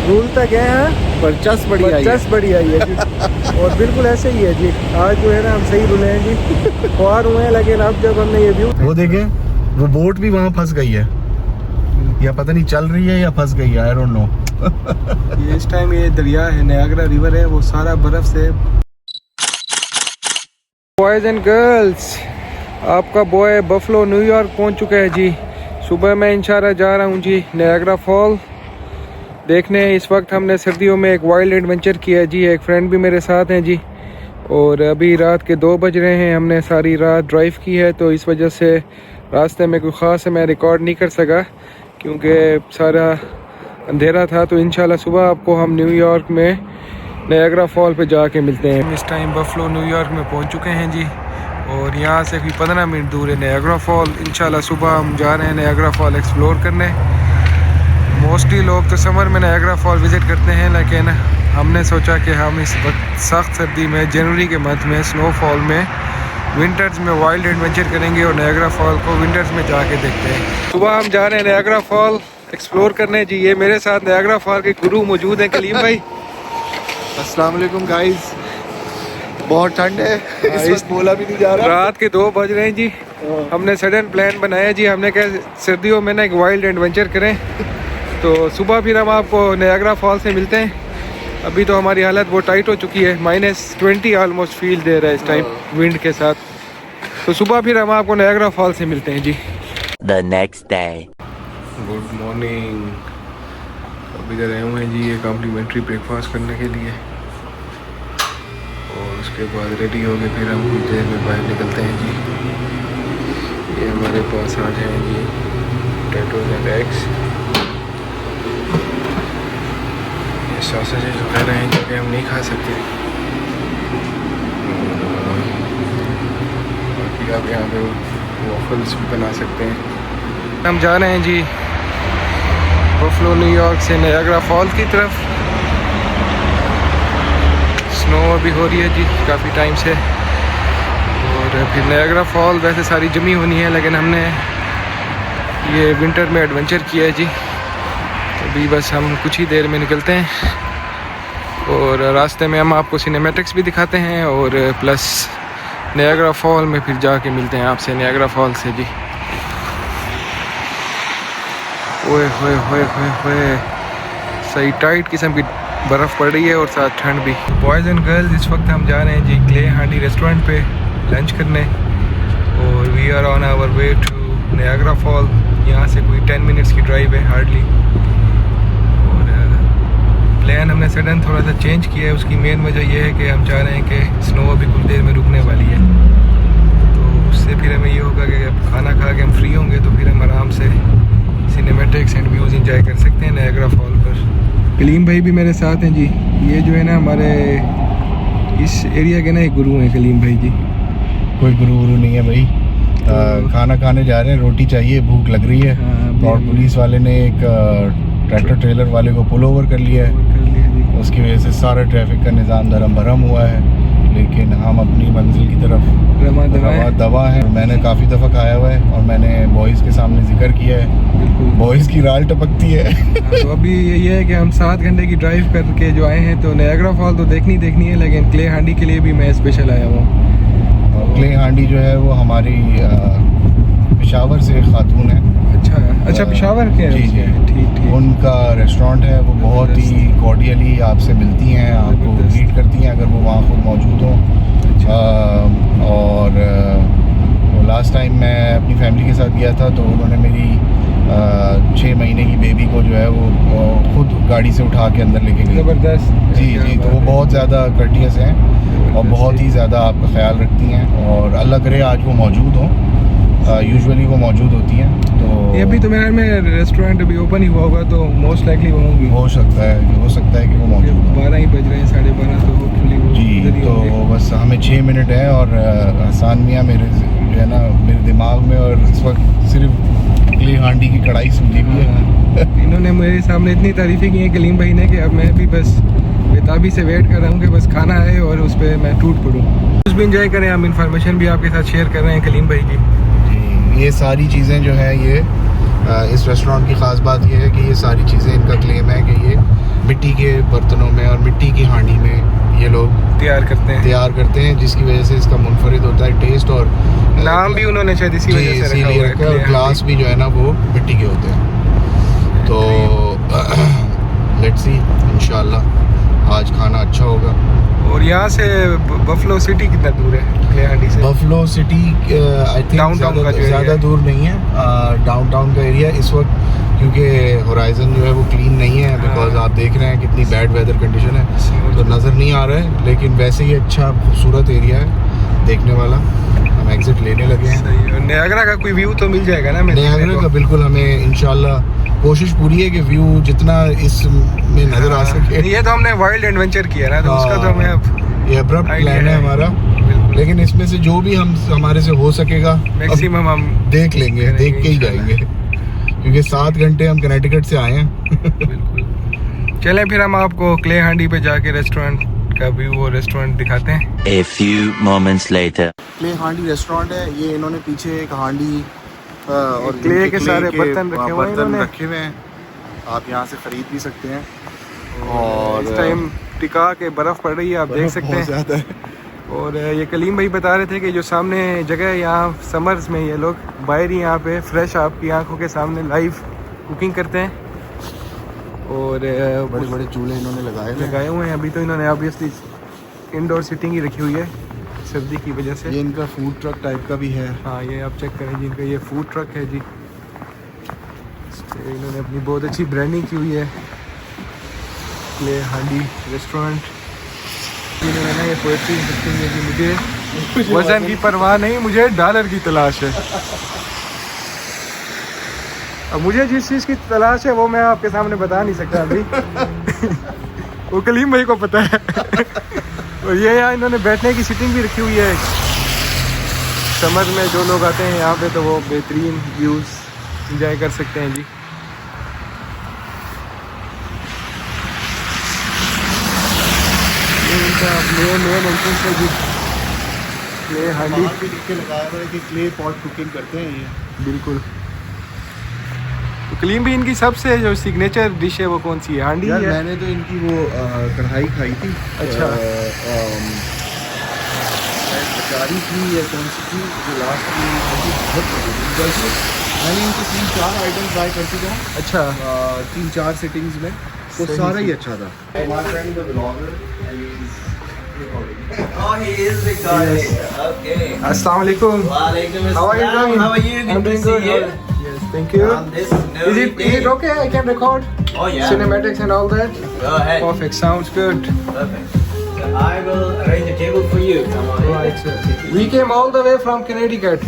Rule तक गए हैं पर चस बढ़िया है। चस बड़ी आई है जी। और बिल्कुल ऐसे ही है जी। आज जो है ना हम सही रुले हैं जी, ख्वार हुए हैं, लेकिन अब जब हमने ये व्यू वो देखें, वो बोट भी वहाँ फंस गई है, या पता नहीं चल रही है या फंस गई है, आई डोंट नो। ये इस टाइम ये दरिया है, नायग्रा रिवर है, वो सारा बर्फ से। बॉयज एंड गर्ल्स, आपका बॉय बफलो न्यूयॉर्क पहुंच चुका है जी। सुबह मैं इंशाल्लाह जा रहा हूं जी नायग्रा फॉल देखने। इस वक्त हमने सर्दियों में एक वाइल्ड एडवेंचर किया है जी, एक फ्रेंड भी मेरे साथ हैं जी। और अभी रात के 2 बज रहे हैं, हमने सारी रात ड्राइव की है, तो इस वजह से रास्ते में कोई ख़ास मैं रिकॉर्ड नहीं कर सका क्योंकि सारा अंधेरा था। तो इंशाल्लाह सुबह आपको हम न्यूयॉर्क में नायग्रा फॉल पे जाके मिलते हैं। इस टाइम बफलो न्यूयॉर्क में पहुंच चुके हैं जी, और यहाँ से भी 15 मिनट दूर है नायग्रा फॉल। इंशाल्लाह सुबह हम जा रहे हैं नायग्रा फॉल एक्सप्लोर करने। मोस्टली लोग तो समर में नायग्रा फॉल विज़िट करते हैं, लेकिन हमने सोचा कि हम इस वक्त सख्त सर्दी में, जनवरी के मंथ में, स्नोफॉल में, विंटर्स में वाइल्ड एडवेंचर करेंगे और नायग्रा फॉल को विंटर्स में जाके देखते हैं। सुबह हम जा रहे हैं नायग्रा फॉल एक्सप्लोर करने जी। ये मेरे साथ नायग्रा फॉल के गुरु मौजूद हैं, कलीम भाई। अस्सलाम वालेकुम गाइस, बहुत ठंड है, इस वक्त बोला भी नहीं जा रहा। रात के 2 बज रहे हैं जी। हमने सडन प्लान बनाया जी, हमने कहा सर्दियों में ना एक वाइल्ड एडवेंचर करें, तो सुबह फिर हम आपको नायग्रा फॉल से मिलते हैं। अभी तो हमारी हालत बहुत टाइट हो चुकी है, -20 ऑलमोस्ट फील दे रहा है इस टाइम विंड के साथ। तो सुबह फिर हम आपको नायग्रा फॉल से मिलते हैं जी। The next day. Good morning. अभी इधर आए हुए हैं जी ये कॉम्प्लीमेंट्री ब्रेकफास्ट करने के लिए, और उसके बाद रेडी हो गए फिर हम कुछ देर में बाहर निकलते हैं जी। ये हमारे पास आज हैं जी पोटैटोज एंड एग्स, ये सॉसेजेस वगैरह हैं जो कि हम नहीं खा सकते। बाकी आप यहाँ पे वॉफल्स भी बना सकते हैं। हम जा रहे हैं जी बफलो न्यूयॉर्क से नायग्रा फॉल की तरफ। स्नो अभी हो रही है जी काफ़ी टाइम से, और फिर नायग्रा फॉल वैसे सारी जमी होनी है, लेकिन हमने ये विंटर में एडवेंचर किया है जी। अभी बस हम कुछ ही देर में निकलते हैं, और रास्ते में हम आपको सिनेमैटिक्स भी दिखाते हैं, और प्लस नायग्रा फॉल में फिर जाके मिलते हैं आपसे नायग्रा फॉल से जी। ओए होए होए होए होए, सही टाइट किस्म की बर्फ़ पड़ रही है और साथ ठंड भी। बॉयज़ एंड गर्ल्स, इस वक्त हम जा रहे हैं जी क्ले हांडी रेस्टोरेंट पे लंच करने, और we are on our way to Niagara fall. यहाँ से कोई 10 मिनट्स की ड्राइव है हार्डली, और प्लान हमने सडन थोड़ा सा चेंज किया है। उसकी मेन वजह यह है कि हम चाह रहे हैं कि स्नो अभी कुछ देर में रुकने वाली है, तो उससे फिर हमें ये होगा कि अब खाना खा के हम फ्री होंगे, तो फिर हम आराम से सिनेमैटिक्स एंड व्यूज़ इंजॉय कर सकते हैं नायग्रा फॉल पर। कलीम भाई भी मेरे साथ हैं जी। ये जो है ना हमारे इस एरिया के ना एक गुरु हैं कलीम भाई जी। कोई गुरु नहीं है भाई, खाना खाने जा रहे हैं, रोटी चाहिए, भूख लग रही है। और पुलिस वाले ने एक ट्रैक्टर ट्रेलर वाले को पुल ओवर कर लिया है, उसकी वजह से सारा ट्रैफिक का निज़ाम धर्म भरम हुआ है, लेकिन हम अपनी मंजिल की तरफ रवा दवा है। मैंने काफ़ी दफ़ा खाया हुआ है, और मैंने बॉयज़ के सामने जिक्र किया है, बॉयज़ की राल टपकती है। तो अभी ये है कि हम 7 घंटे की ड्राइव करके जो आए हैं, तो नायग्रा फॉल तो देखनी है, लेकिन क्ले हांडी के लिए भी मैं स्पेशल आया हूँ। क्ले हांडी जो है वो हमारी पेशावर से खातून है। अच्छा पेशावर के? जी जी, ठीक। उनका रेस्टोरेंट है, वो बहुत ही कॉर्डियली आपसे मिलती हैं, आपको ग्रीट करती हैं अगर वो वहाँ खुद मौजूद हों। और वो लास्ट टाइम मैं अपनी फैमिली के साथ गया था, तो उन्होंने मेरी 6 महीने की बेबी को जो है वो खुद गाड़ी से उठा के अंदर लेके गई। ज़बरदस्त जी, तो वो बहुत ज़्यादा कर्टियस हैं और बहुत ही ज़्यादा आपका ख्याल रखती हैं, और अल्लाह करे आज वो मौजूद हों। यूजुअली वो मौजूद होती हैं। तो ये अभी तो मेरे में रेस्टोरेंट अभी ओपन ही हुआ होगा, तो मोस्ट लाइकली वो होंगी। हो सकता है कि वो मौजूद हो। 12 ही बज रहे हैं, 12:30, तो होपफुली वो जी। तो बस हमें 6 मिनट है, और हसान मियाँ मेरे जो है ना मेरे दिमाग में और इस वक्त सिर्फ क्ले हांडी की कढ़ाई सूझी हुई है। इन्होंने मेरे सामने इतनी तारीफ़ें की हैं कलीम भाई ने कि अब मैं भी बस बेताबी से वेट कर रहा हूँ कि बस खाना आए और उस पर मैं टूट पड़ूँ। कुछ भी इंजॉय करें, हम इंफॉर्मेशन भी आपके साथ शेयर कर रहे हैं कलीम भाई जी। ये सारी चीज़ें जो है ये इस रेस्टोरेंट की ख़ास बात ये है कि ये सारी चीज़ें, इनका क्लेम है कि ये मिट्टी मिट्टी की हांडी में ये लोग तैयार करते हैं, जिसकी वजह से इसका मुनफरिद होता है टेस्ट, और नाम भी उन्होंने शायद इसी वजह से इसीलिए रखा है। और ग्लास भी जो है ना वो मिट्टी के होते हैं। तो लेट्स सी, इंशाल्लाह आज खाना अच्छा होगा। और यहाँ से बफलो सिटी कितना दूर है क्ले हांडी से? बफलो सिटी आई थिंक ज़्यादा दूर नहीं है, डाउनटाउन का एरिया इस वक्त, क्योंकि होराइजन जो है वो क्लीन नहीं है, बिकॉज आप देख रहे हैं कितनी बैड वेदर कंडीशन है, तो नज़र नहीं आ रहा है, लेकिन वैसे ही अच्छा खूबसूरत एरिया है देखने वाला। हम एग्जिट लेने लगे हैं। नियाग्रा का कोई व्यू तो मिल जाएगा ना? नियाग्रा का बिल्कुल, हमें इंशाल्लाह कोशिश पूरी है कि व्यू जितना इसमें नज़र आ सके। ये तो हमने वाइल्ड एडवेंचर किया ना, तो उसका तो हमें अब ये अब्रप्ट प्लान है हमारा, लेकिन इसमें से जो भी हम हमारे से हो सकेगा मैक्सिमम हम देख लेंगे, देख के ही जाएंगे, क्योंकि 7 घंटे हम कनेटिकट से आए हैं। बिल्कुल। चलें फिर हम आपको क्ले हांडी पे जाके रेस्टोरेंट का व्यू और रेस्टोरेंट दिखाते हैं। A few moments later. Clay handi restaurant है ये। इन्होंने पीछे एक हांडी और क्ले के सारे बर्तन रखे हुए हैं, आप यहाँ से खरीद भी सकते हैं। और इस टाइम टिका के बर्फ़ पड़ रही है, आप देख सकते हैं ज़्यादा है। और ये कलीम भाई बता रहे थे कि जो सामने जगह है यहाँ समर्स में ये लोग बाहर ही यहाँ पे फ्रेश आपकी आंखों के सामने लाइव कुकिंग करते हैं। और बड़े बड़े चूल्हे इन्होंने लगाए हुए हैं। अभी तो इन्होंने ऑब्वियसली इंडोर सीटिंग ही रखी हुई है सर्दी की वजह से। ये इनका फूड ट्रक टाइप का भी है। हाँ, ये आप चेक करें जी, इनका ये फूड ट्रक है जी। इन्होंने अपनी बहुत अच्छी ब्रांडिंग की हुई है क्ले हांडी रेस्टोरेंट। इन्होंने ना ये पोएट्री लिखी हुई है कि मुझे वजन की परवाह नहीं, मुझे डॉलर की तलाश है। अब मुझे जिस चीज़ की तलाश है वो मैं आपके सामने बता नहीं सकता अभी। वो कलीम भाई को पता है। और ये यहाँ इन्होंने बैठने की सीटिंग भी रखी हुई है। समर में जो लोग आते हैं यहाँ पे तो वो बेहतरीन व्यूज़ इंजॉय कर सकते हैं जी। ये इनका मेन एंट्रेंस है जी क्ले हांडी। लिख के लगाया हुआ है कि क्ले पॉट कुकिंग करते हैं ये। बिल्कुल। तो कलीम भी इनकी सबसे जो सिग्नेचर डिश है वो कौन सी है? हांडी यार है? मैंने तो इनकी वो कढ़ाई खाई थी। अच्छा। कचारी थी या कौन सी थी जो लास्ट में मुझे बहुत पसंद आई। मैंने इनके 3-4 आइटम ट्राई कर चुका हूँ। अच्छा। 3-4 सिटिंग्स में, तो सही सारा ही से। अच्छा था। हमारा friend the blogger. Oh, he is recording. Okay. Assalamu alaikum. Walaikum How are you assalam. doing? How are you? I'm Good doing to good. see you. Yes, thank you. On this snowy Is day. it okay? I can record Oh yeah. cinematics and all that. Go ahead. Perfect. Sounds good. Perfect. So I will arrange a table for you. Come on. Right, sir. We came all the way from Connecticut.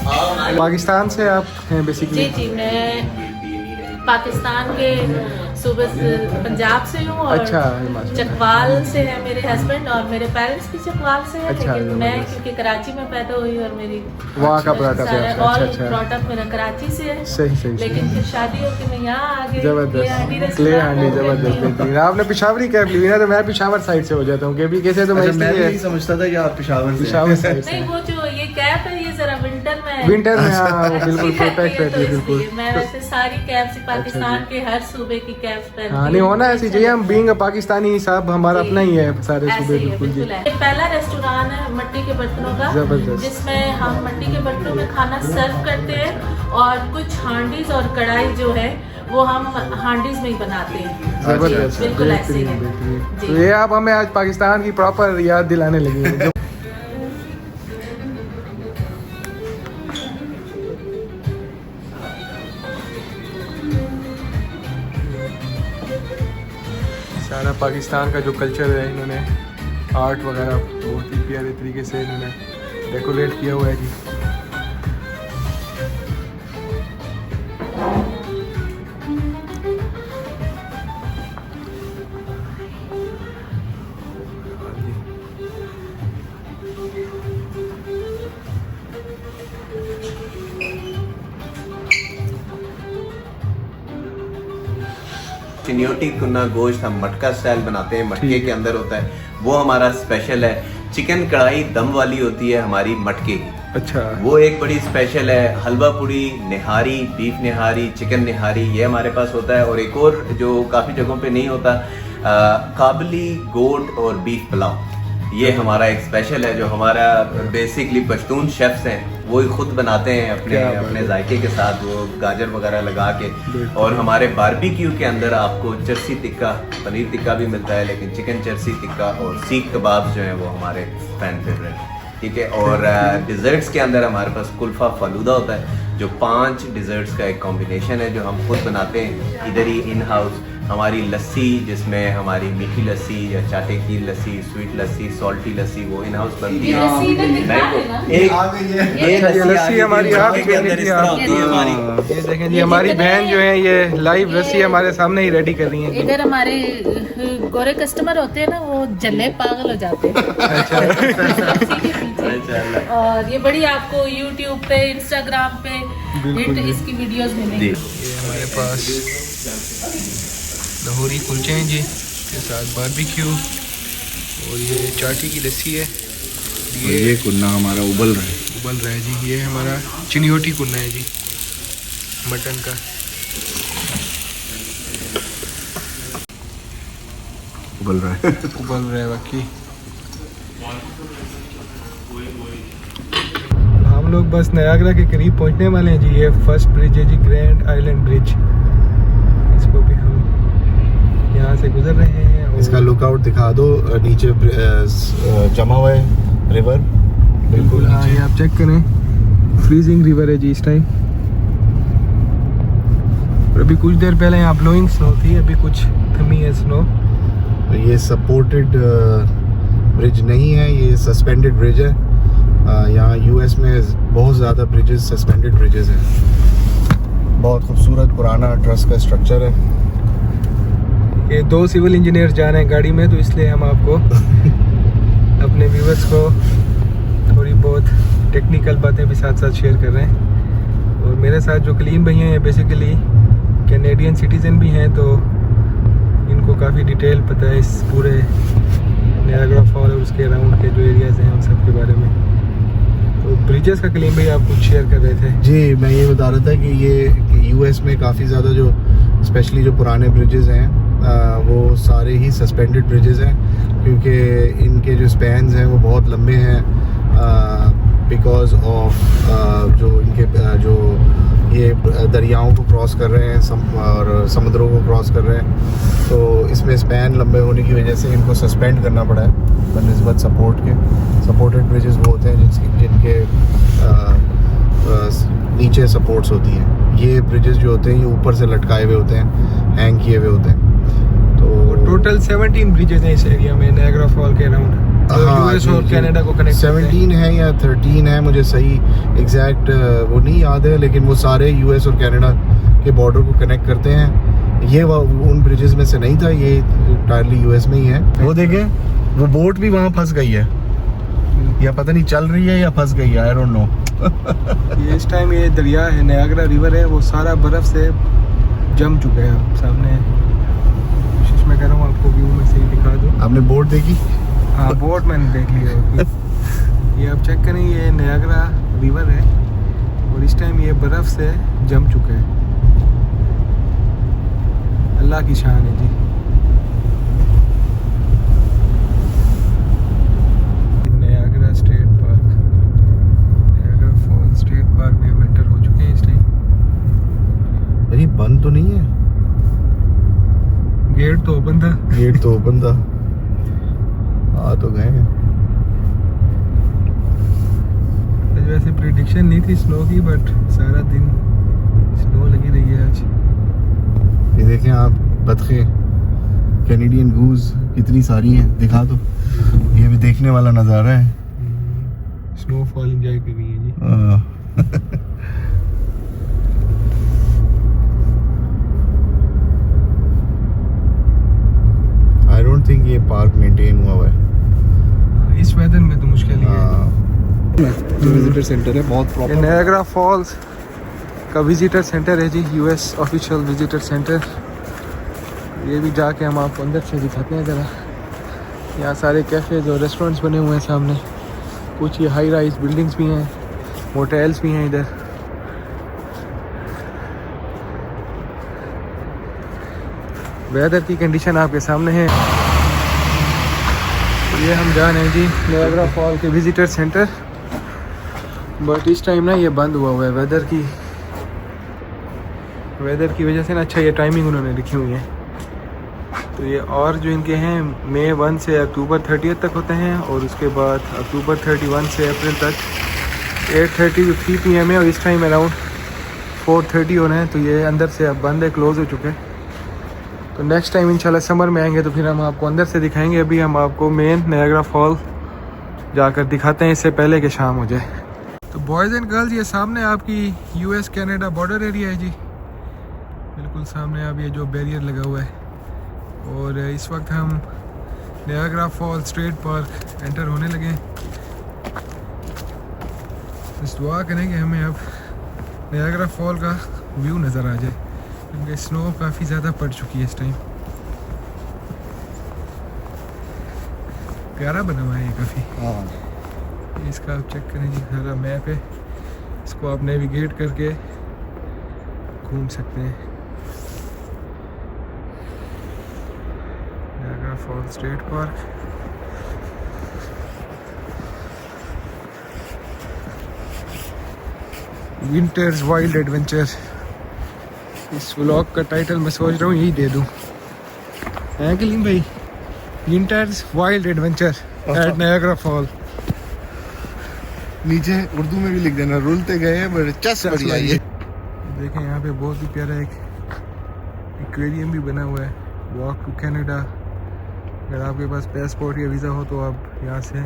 Oh my. Pakistan से आप हैं basically? जी जी, मैं पाकिस्तान के सूबे पंजाब से हूँ और अच्छा, हिमाचल। चकवाल से है मेरे हस्बैंड, और मेरे पेरेंट्स भी चकवाल से है। अच्छा, लेकिन मैं जबरदस्त। क्योंकि कराची में पैदा हुई और मेरी वहाँ का brought up है। अच्छा, ऑल अच्छा। ब्रॉट अप मेरा कराची से है। सही सही लेकिन फिर शादी होकर मैं यहाँ आ गई। जबरदस्त। क्ले हांडी जबरदस्त बेहतरीन। आपने पिशावरी कैब ली हुई ना, तो मैं पिशावर साइड से हो जाता हूँ क्योंकि कैसे तो मैं अच्छा, मैं भी इसलिए यही समझता था कि आप पेशावर से। पिशावर साइड से। नहीं, वो जो ये कैप है ये जरा विंटर में है। विंटर में हाँ वो बिल्कुल अच्छी प्रोटेक्ट रहती रहती है तो बिल्कुल। इसलिए मैं वैसे सारी कैप्स पाकिस्तान के हर सूबे की कैप्स पहनती हाँ हूँ। नहीं होना ऐसी चाहिए। हम बीइंग पाकिस्तानी साहब हमारा जी। अपना ही है सारे ऐसे सूबे ही है, बिल्कुल जी। बिल्कुल है। ये पहला रेस्टोरेंट है मिट्टी के बर्तनों का, जबरदस्त। जिसमें हम मिट्टी के बर्तनों में खाना सर्व करते हैं और कुछ हांडीज और कढ़ाई जो है वो हम हांडीज में ही बनाते हैं। जबरदस्त जी, बिल्कुल ऐसे ही बेहतरीन है। बेहतरीन। जी। तो ये आप हमें आज पाकिस्तान की प्रॉपर याद दिलाने लगी हैं। सारा पाकिस्तान का जो कल्चर है इन्होंने आर्ट वगैरह बहुत ही प्यारे तरीके से इन्होंने डेकोरेट किया हुआ है जी। चिन्योटी कुन्ना गोश्त हम मटका स्टाइल बनाते हैं, मटके के अंदर होता है, वो हमारा स्पेशल है। चिकन कढ़ाई दम वाली होती है हमारी मटके की, अच्छा वो एक बड़ी स्पेशल है। हलवा पूड़ी, निहारी, बीफ निहारी, चिकन निहारी, ये हमारे पास होता है। और एक और जो काफ़ी जगहों पे नहीं होता, काबली गोट और बीफ पुलाव, ये हमारा एक स्पेशल है जो हमारा बेसिकली पश्तून शेफ्स हैं वो ही खुद बनाते हैं अपने जायके के साथ, वो गाजर वगैरह लगा के। और हमारे बारबेक्यू के अंदर आपको चरसी टिक्का, पनीर टिक्का भी मिलता है, लेकिन चिकन चरसी टिक्का और सीख कबाब जो है वो हमारे फैन फेवरेट है, ठीक है। और डिज़र्ट्स के अंदर हमारे पास कुल्फ़ा फालूदा होता है जो 5 डिज़र्ट्स का एक कॉम्बिनेशन है जो हम खुद बनाते हैं इधर ही इन हाउस। हमारी लस्सी जिसमें हमारी मीठी लस्सी या चाटे की लस्सी, स्वीट लस्सी, सॉल्टी लस्सी वो इन हाउस बनती है। ये लस्सी हमारी आप ही पीने की आप। ये देखें जी हमारी बहन जो है ये लाइव लस्सी हमारे सामने ही रेडी कर रही है। इधर हमारे गोरे कस्टमर होते हैं ना, वो जले पागल हो जाते हैं। और ये बड़ी आपको YouTube पे, Instagram पे हिट इसकी वीडियोस मिलेंगी। ये हमारे पास लाहौरी कुलचे हैं जी, के साथ बारबेक्यू, और ये चाटी की लस्सी है। ये कुन्ना हमारा उबल रहा है जी। ये हमारा चिनियोटी कुन्ना है जी, मटन का। उबल रहा है बाकी हम लोग बस नयागरा के करीब पहुंचने वाले हैं जी। ये फर्स्ट ब्रिज है जी, ग्रैंड आइलैंड ब्रिज। इसको भी हम यहाँ से गुजर रहे हैं। और इसका लुकआउट दिखा दो, नीचे जमा हुआ है रिवर, बिल्कुल। हाँ, ये आप चेक करें, फ्रीजिंग रिवर है जी इस टाइम। और अभी कुछ देर पहले यहाँ ब्लोइंग स्नो थी, अभी कुछ थमी है स्नो। ये सपोर्टेड ब्रिज नहीं है, ये सस्पेंडेड ब्रिज है। यहाँ यूएस में बहुत ज़्यादा ब्रिजेस सस्पेंडेड ब्रिजेस हैं। बहुत खूबसूरत पुराना ट्रस्ट का स्ट्रक्चर है। ये 2 सिविल इंजीनियर जा रहे हैं गाड़ी में, तो इसलिए हम आपको अपने व्यूवर्स को थोड़ी बहुत टेक्निकल बातें भी साथ साथ शेयर कर रहे हैं। और मेरे साथ जो कलीम भैया हैं बेसिकली कैनेडियन सिटीज़न भी हैं, तो इनको काफ़ी डिटेल पता है इस पूरे नायग्रा फॉल और उसके अराउंड के जो एरियाज़ हैं उन सब के बारे में। तो ब्रिजेस का क्लेम भी आप कुछ शेयर कर रहे थे जी। मैं ये बता रहा था कि ये यूएस में काफ़ी ज़्यादा जो स्पेशली जो पुराने ब्रिजेस हैं वो सारे ही सस्पेंडेड ब्रिजेस हैं, क्योंकि इनके जो स्पैन्स हैं वो बहुत लंबे हैं बिकॉज ऑफ जो इनके जो ये दरियाओं को क्रॉस कर रहे हैं और समुद्रों को क्रॉस कर रहे हैं, तो इसमें स्पैन लंबे होने की वजह से इनको सस्पेंड करना पड़ा है बनिस्बत सपोर्ट के। सपोर्टेड ब्रिजेस वो होते हैं जिनके नीचे सपोर्ट्स होती हैं। ये ब्रिजेस जो होते हैं ये ऊपर से लटकाए हुए होते हैं, हैंग किए हुए होते हैं। तो टोटल 17 ब्रिजेस हैं इस एरिया में नायग्रा फॉल के अराउंड। यूएस और कनाडा को कनेक्ट 17 है या 13 है, मुझे सही एग्जैक्ट वो नहीं याद है, लेकिन वो सारे यूएस और कनाडा के बॉर्डर को कनेक्ट करते हैं। ये उन ब्रिजेस में से नहीं था, ये इंटायरली यूएस में ही है। वो देखें, वो बोट भी वहाँ फंस गई है, या पता नहीं चल रही है या फंस गई है, आई डोंट नो। ये इस टाइम ये दरिया है, नायग्रा रिवर है, वो सारा बर्फ से जम चुका है। आप सामने कोशिश मैं कर रहा हूँ आपको व्यू में से ही दिखा दूँ। आपने बोट देखी? हाँ, बोट मैंने देख लिया। ये आप चेक करें, ये नायग्रा रिवर है और इस टाइम ये बर्फ़ से जम चुका है। अल्लाह की शान है जी। Niagara State Park, Niagara Fall State Park में हम एंटर हो चुके हैं इस टाइम। अरे बंद तो नहीं है? गेट तो ओपन था। गेट तो ओपन था। आ तो गए हैं। वैसे प्रेडिक्शन नहीं थी स्नो की, बट सारा दिन स्नो लगी रही है आज। ये देखें आप, बतखें, कैनेडियन गूज कितनी सारी हैं, दिखा दो। ये भी देखने वाला नज़ारा है। स्नोफॉल एंजॉय कर रही है जी। आई डोंट थिंक ये पार्क मेंटेन हुआ है इस वेदर में, तो मुश्किल ही है। विजिटर सेंटर है बहुत ये नायग्रा फॉल्स का विजिटर सेंटर है जी, यूएस ऑफिशियल विजिटर सेंटर। ये भी जाके हम आपको अंदर से दिखाते हैं ज़रा। यहाँ सारे कैफ़ेज़ और रेस्टोरेंट्स बने हुए हैं सामने। कुछ ये हाई राइज बिल्डिंग्स भी हैं, मोटेल्स भी हैं इधर। वेदर की कंडीशन आपके सामने है। ये हम जा रहे हैं जी नायग्रा फॉल के विजिटर सेंटर, बट इस टाइम ना ये बंद हुआ है वेदर की वजह से ना। अच्छा ये टाइमिंग उन्होंने लिखी हुई है, तो ये और जो इनके हैं मई 1 से अक्टूबर 30 तक होते हैं, और उसके बाद अक्टूबर 31 से अप्रैल तक 8:30 to 3 PM है, और इस टाइम अराउंड 4:30 हो रहे हैं। तो ये अंदर से अब बंद है, क्लोज़ हो चुके हैं। तो नेक्स्ट टाइम इंशाल्लाह समर में आएंगे तो फिर हम आपको अंदर से दिखाएंगे। अभी हम आपको मेन नायग्रा फॉल जाकर दिखाते हैं, इससे पहले कि शाम हो जाए। तो बॉयज़ एंड गर्ल्स, ये सामने आपकी US कनाडा बॉर्डर एरिया है जी, बिल्कुल सामने आप ये जो बैरियर लगा हुआ है। और इस वक्त हम Niagara fall straight park enter होने लगे। इस दुआ करें कि हमें अब नायग्रा फॉल का व्यू नज़र आ जाए, क्योंकि स्नो काफ़ी ज़्यादा पड़ चुकी है इस टाइम। प्यारा बना हुआ है ये काफ़ी। हाँ, इसका आप चेक करें जी, सारा मैप है, इसको आप नेविगेट करके घूम सकते हैं। Niagara Fall State park. Winters wild adventure, इस व्लॉग का टाइटल मैं सोच रहा हूँ यही दे दूँ, है कलीम भाई? Winters wild adventure at Niagara fall. नीचे उर्दू में भी लिख देना, रुलते गए हैं बड़े चस बढ़िया ये। देखें यहाँ पे बहुत ही प्यारा एक एक्वेरियम भी बना हुआ है। वॉक टू कनाडा, अगर आपके पास पासपोर्ट या वीज़ा हो तो आप यहाँ से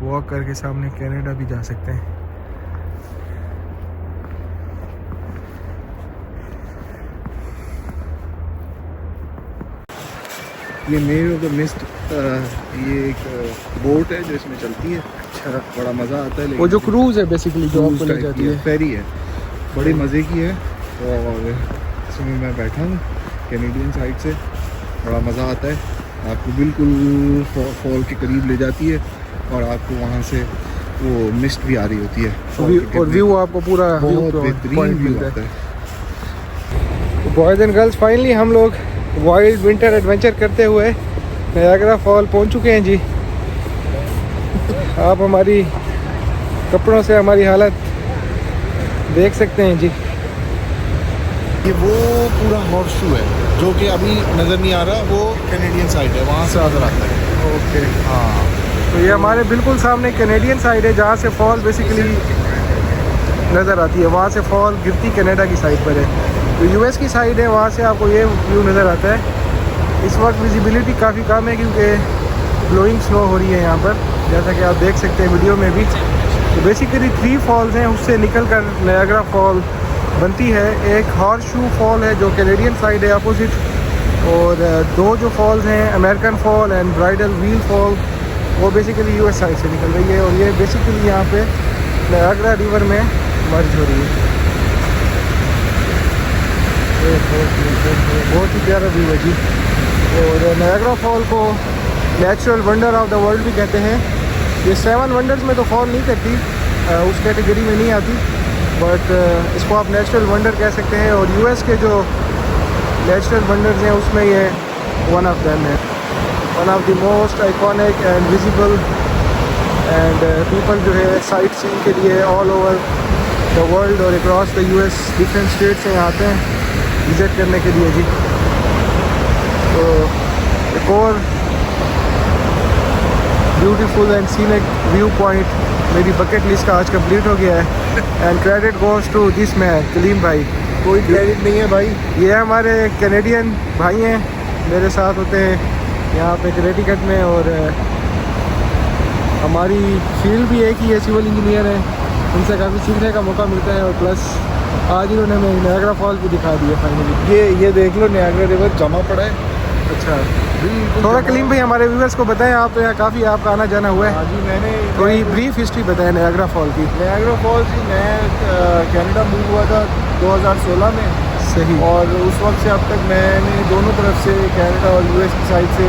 वॉक करके सामने कनाडा भी जा सकते हैं। ये मेयर ऑफ द मिस्ट, ये एक बोट है जो इसमें चलती है। अच्छा, बड़ा मज़ा आता है। वो जो क्रूज़ है बेसिकली जो आपको ले टाइप जाती की है, फेरी है, बड़ी मज़े की है। और इसमें मैं बैठा हूँ कैनेडियन साइड से, बड़ा मज़ा आता है। आपको बिल्कुल फॉल के करीब ले जाती है, और आपको वहाँ से वो मिस्ट भी आ रही होती है, और व्यू आपको पूरा बहुत बेहतरीन व्यू आता है। बॉयज़ एंड गर्ल्स, फाइनली हम लोग वाइल्ड विंटर एडवेंचर करते हुए नायग्रा फॉल पहुंच चुके हैं जी। आप हमारी कपड़ों से हमारी हालत देख सकते हैं जी। ये वो पूरा हॉर्स शू है जो कि अभी नज़र नहीं आ रहा, वो कैनेडियन साइड है, वहाँ से नज़र आता है। ओके, हाँ, तो ये हमारे बिल्कुल सामने कैनेडियन साइड है, जहाँ से फॉल बेसिकली नज़र आती है। वहाँ से फॉल गिरती कनाडा की साइड पर है। तो US की साइड है, वहाँ से आपको ये व्यू नज़र आता है। इस वक्त विजिबिलिटी काफ़ी कम है क्योंकि ब्लोइंग स्नो हो रही है यहाँ पर, जैसा कि आप देख सकते हैं वीडियो में भी। तो बेसिकली 3 फॉल्स हैं, उससे निकल कर नायग्रा फॉल बनती है। एक हॉर्स शू फॉल है जो कैनेडियन साइड है अपोजिट, और 2 जो फॉल्स हैं American fall and bridal wheel fall, वो बेसिकली US साइड से निकल रही है, और ये बेसिकली यहाँ पे नायग्रा रिवर में मर्ज हो रही है। बहुत ही प्यारा व्यू है जी। और नायग्रा फॉल को natural wonder of the world भी कहते हैं। ये 7 वंडर्स में तो फॉल नहीं करती, उस कैटेगरी में नहीं आती, बट इसको आप नेचुरल वंडर कह सकते हैं। और US के जो नेचुरल वंडर्स हैं उसमें ये वन ऑफ देम है, one of the most iconic and visible. And people जो है साइट सीइंग के लिए ऑल ओवर द वर्ल्ड और across the US different state से आते हैं विज़िट करने के लिए जी। तो एक और beautiful and scenic view point मेरी बकेट लिस्ट का आज कंप्लीट हो गया है। And credit goes to this man Kaleem भाई। कोई क्रेडिट नहीं है भाई, ये हमारे कैनेडियन भाई हैं, मेरे साथ होते हैं यहाँ पे कनेटिकट में, और हमारी फील्ड भी एक ही है, सिविल इंजीनियर है। उनसे काफ़ी सीखने का मौका मिलता है, और प्लस आज इन्होंने हमें नायग्रा फॉल भी दिखा दिया फाइनली। ये देख लो, नायग्रा रिवर जमा पड़ा है। अच्छा, बिल्कुल थोड़ा जमा कलीम भाई हमारे व्यूअर्स को बताएं, आप यहाँ काफ़ी आपका आना जाना हुआ है, हाँ जी, मैंने थोड़ी ब्रीफ हिस्ट्री बताएं नायग्रा फॉल की। नायग्रा फॉल्स जी, मैं कनाडा मूव हुआ था 2016 में। सही। और उस वक्त से अब तक मैंने दोनों तरफ से कनाडा और US की साइड से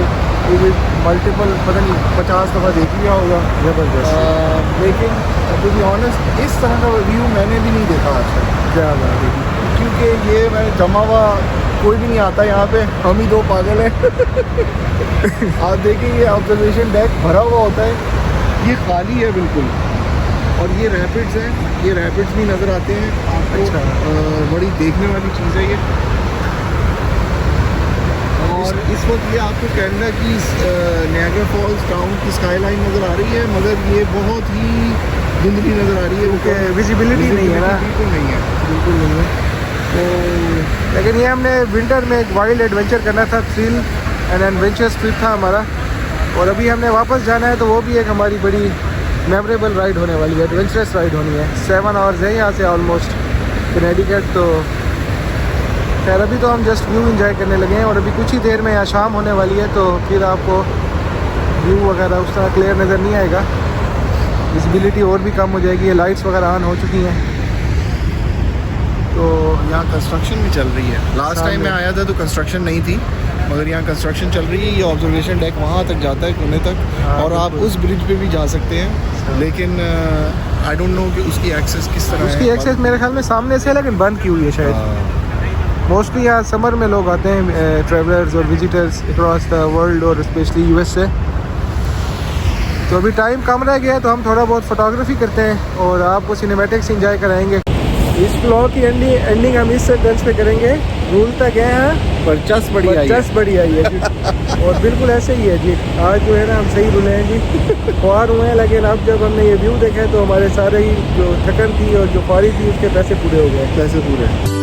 मल्टीपल पता नहीं 50 दफ़ा देख लिया होगा। ज़बरदस्त। लेकिन टू बी ऑनेस्ट इस तरह का व्यू मैंने भी नहीं देखा आज तक। क्या बात है। क्योंकि ये मैं जमा हुआ कोई भी नहीं आता यहाँ पे, हम ही 2 पागल हैं। आप देखिए ये ऑब्जर्वेशन डेक भरा हुआ होता है, ये खाली है बिल्कुल। और ये रैपिड्स हैं, ये रैपिड्स भी नज़र आते हैं आपको। बड़ी देखने वाली चीज़ है ये। और इस वक्त ये आपको कनाडा की नायग्रा फॉल्स टाउन की स्काईलाइन नज़र आ रही है, मगर ये बहुत ही धुंधली नज़र आ रही है क्योंकि विजिबिलिटी नहीं है ना, बिल्कुल नहीं है, बिल्कुल नहीं है। तो लेकिन ये हमने विंटर में एक वाइल्ड एडवेंचर करना था, थ्रिल एंड एडवेंचर्स ट्रिप था हमारा, और अभी हमने वापस जाना है, तो वो भी एक हमारी बड़ी मेमोरेबल राइड होने वाली है, एडवेंचरस राइड होनी है। 7 आवर्स है यहाँ से ऑलमोस्ट कनेडिकट। तो खैर अभी तो हम जस्ट व्यू इंजॉय करने लगे हैं, और अभी कुछ ही देर में यहाँ शाम होने वाली है, तो फिर आपको व्यू वगैरह उस तरह क्लियर नज़र नहीं आएगा, विजिबिलिटी और भी कम हो जाएगी। ये लाइट्स वगैरह ऑन हो चुकी हैं। तो यहाँ कंस्ट्रक्शन भी चल रही है। लास्ट टाइम मैं आया था तो कंस्ट्रक्शन नहीं थी, मगर यहाँ कंस्ट्रक्शन चल रही है। ये ऑब्जर्वेशन डेक वहाँ तक जाता है, कोने तक, और आप उस ब्रिज पे भी जा सकते हैं, लेकिन आई डोंट नो कि उसकी एक्सेस किस तरह उसकी है। एक्सेस मेरे ख्याल में सामने से है, लेकिन बंद की हुई है शायद। मोस्टली यहाँ समर में लोग आते हैं, ट्रैवलर्स और विजिटर्स अक्रॉस द वर्ल्ड और स्पेशली यूएस से। तो अभी टाइम कम रह गया है, तो हम थोड़ा बहुत फोटोग्राफी करते हैं और आपको सिनेमैटिक्स एंजॉय कराएंगे। इस ब्लॉग की एंडिंग हम इस सेंटेंस पे करेंगे, रूल तक गए हैं पर चस बड़ी आई है। चस बड़ी आई है जी। और बिल्कुल ऐसे ही है जी। आज जो है ना हम सही रुले हैं जी, ख्वार हुए हैं, लेकिन अब जब हमने ये व्यू देखा तो हमारे सारे ही जो थकन थी और जो ख्वारी थी उसके पैसे पूरे हो गए। पैसे पूरे